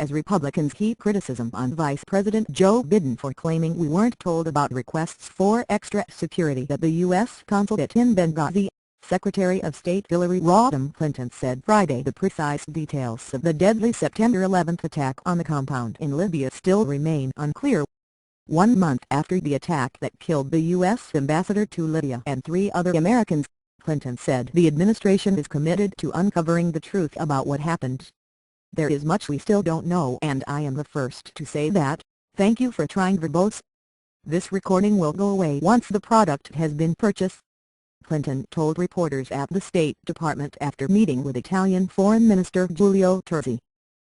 as Republicans heap criticism on Vice President Joe Biden for claiming we weren't told about requests for extra security at the U.S. consulate in Benghazi. Secretary of State Hillary Rodham Clinton said Friday the precise details of the deadly September 11 attack on the compound in Libya still remain unclear. 1 month after the attack that killed the U.S. ambassador to Libya and 3 other Americans, Clinton said the administration is committed to uncovering the truth about what happened. There is much we still don't know, and I am the first to say that. Thank you for trying, verbose. This recording will go away once the product has been purchased, Clinton told reporters at the State Department after meeting with Italian Foreign Minister Giulio Turzi.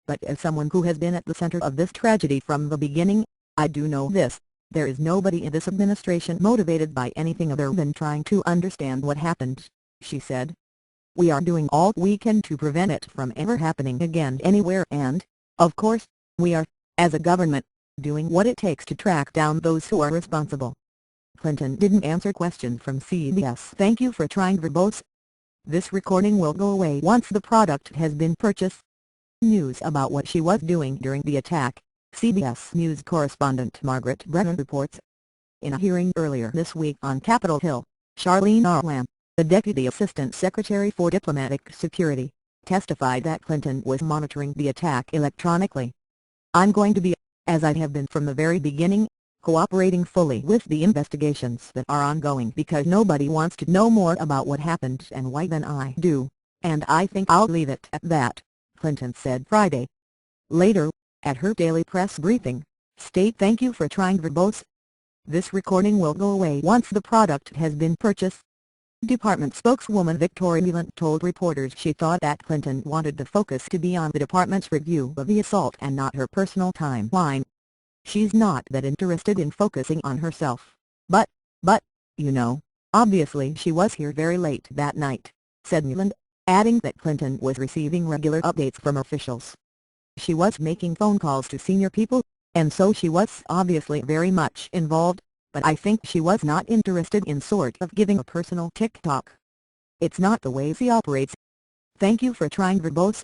But as someone who has been at the center of this tragedy from the beginning, I do know this: there is nobody in this administration motivated by anything other than trying to understand what happened, she said. We are doing all we can to prevent it from ever happening again anywhere, and, of course, we are, as a government, doing what it takes to track down those who are responsible. Clinton didn't answer questions from CBS. Thank you for trying, verbose. This recording will go away once the product has been purchased. News about what she was doing during the attack, CBS News correspondent Margaret Brennan reports. In a hearing earlier this week on Capitol Hill, Charlene Arlam, the Deputy Assistant Secretary for Diplomatic Security, testified that Clinton was monitoring the attack electronically. I'm going to be, as I have been from the very beginning, cooperating fully with the investigations that are ongoing because nobody wants to know more about what happened and why than I do, and I think I'll leave it at that, Clinton said Friday. Later, at her daily press briefing, state thank you for trying, verbose. This recording will go away once the product has been purchased. Department spokeswoman Victoria Nuland told reporters she thought that Clinton wanted the focus to be on the department's review of the assault and not her personal timeline. She's not that interested in focusing on herself, but, you know, obviously she was here very late that night, said Nuland, adding that Clinton was receiving regular updates from officials. She was making phone calls to senior people, and so she was obviously very much involved, but I think she was not interested in sort of giving a personal tick-tock. It's not the way she operates. Thank you for trying, verbose.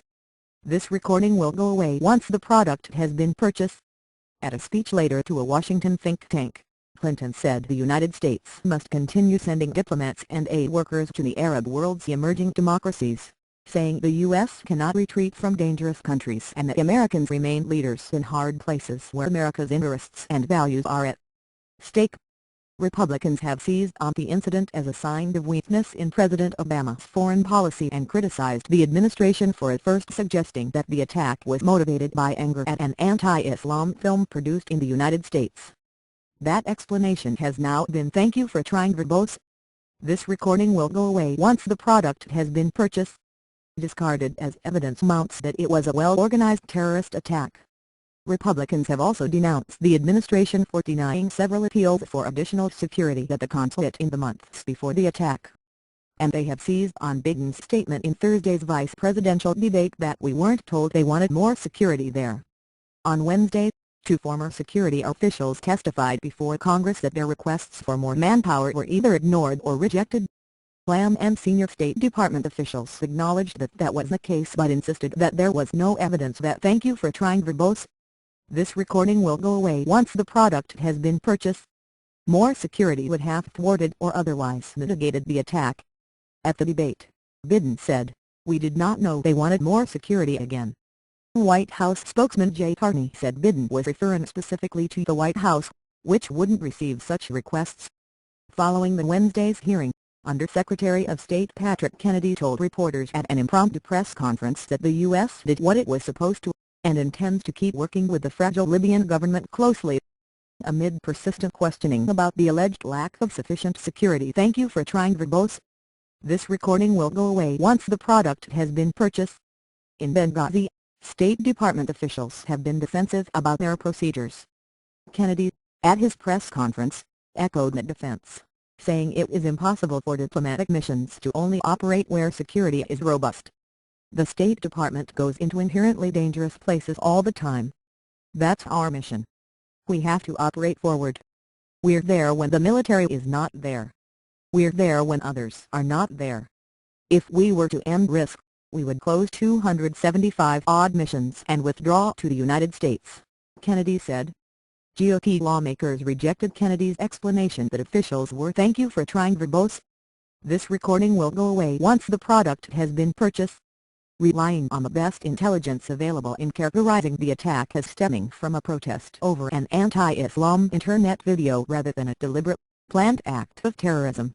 This recording will go away once the product has been purchased. At a speech later to a Washington think tank, Clinton said the United States must continue sending diplomats and aid workers to the Arab world's emerging democracies, saying the U.S. cannot retreat from dangerous countries and that Americans remain leaders in hard places where America's interests and values are at stake. Republicans have seized on the incident as a sign of weakness in President Obama's foreign policy and criticized the administration for at first suggesting that the attack was motivated by anger at an anti-Islam film produced in the United States. That explanation has now been thank you for trying, verbose. This recording will go away once the product has been purchased. Discarded as evidence mounts that it was a well-organized terrorist attack. Republicans have also denounced the administration for denying several appeals for additional security at the consulate in the months before the attack. And they have seized on Biden's statement in Thursday's vice presidential debate that we weren't told they wanted more security there. On Wednesday, 2 former security officials testified before Congress that their requests for more manpower were either ignored or rejected. Lamb and senior State Department officials acknowledged that that was the case but insisted that there was no evidence that thank you for trying, verbose. This recording will go away once the product has been purchased. More security would have thwarted or otherwise mitigated the attack. At the debate, Biden said, "We did not know they wanted more security again." White House spokesman Jay Carney said Biden was referring specifically to the White House, which wouldn't receive such requests. Following the Wednesday's hearing, Undersecretary of State Patrick Kennedy told reporters at an impromptu press conference that the U.S. did what it was supposed to, and intends to keep working with the fragile Libyan government closely. Amid persistent questioning about the alleged lack of sufficient security, thank you for trying, verbose. This recording will go away once the product has been purchased. In Benghazi, State Department officials have been defensive about their procedures. Kennedy, at his press conference, echoed that defense, saying it is impossible for diplomatic missions to only operate where security is robust. The State Department goes into inherently dangerous places all the time. That's our mission. We have to operate forward. We're there when the military is not there. We're there when others are not there. If we were to end risk, We would close 275 odd missions and withdraw to the United States, Kennedy said. GOP lawmakers rejected Kennedy's explanation that officials were "thank you for trying verbose. This recording will go away once the product has been purchased." Relying on the best intelligence available in characterizing the attack as stemming from a protest over an anti-Islam internet video rather than a deliberate, planned act of terrorism.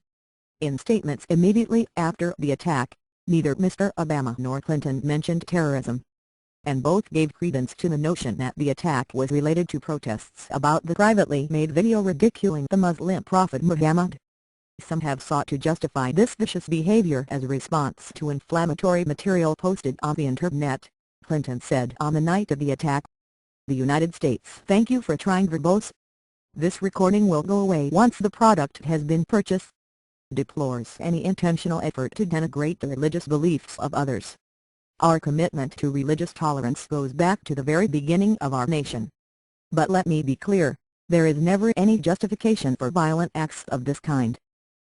In statements immediately after the attack, neither Mr. Obama nor Clinton mentioned terrorism, and both gave credence to the notion that the attack was related to protests about the privately made video ridiculing the Muslim prophet Muhammad. Some have sought to justify this vicious behavior as a response to inflammatory material posted on the internet, Clinton said on the night of the attack. The United States "thank you for trying verbose. This recording will go away once the product has been purchased." Deplores any intentional effort to denigrate the religious beliefs of others. "Our commitment to religious tolerance goes back to the very beginning of our nation. But let me be clear, there is never any justification for violent acts of this kind.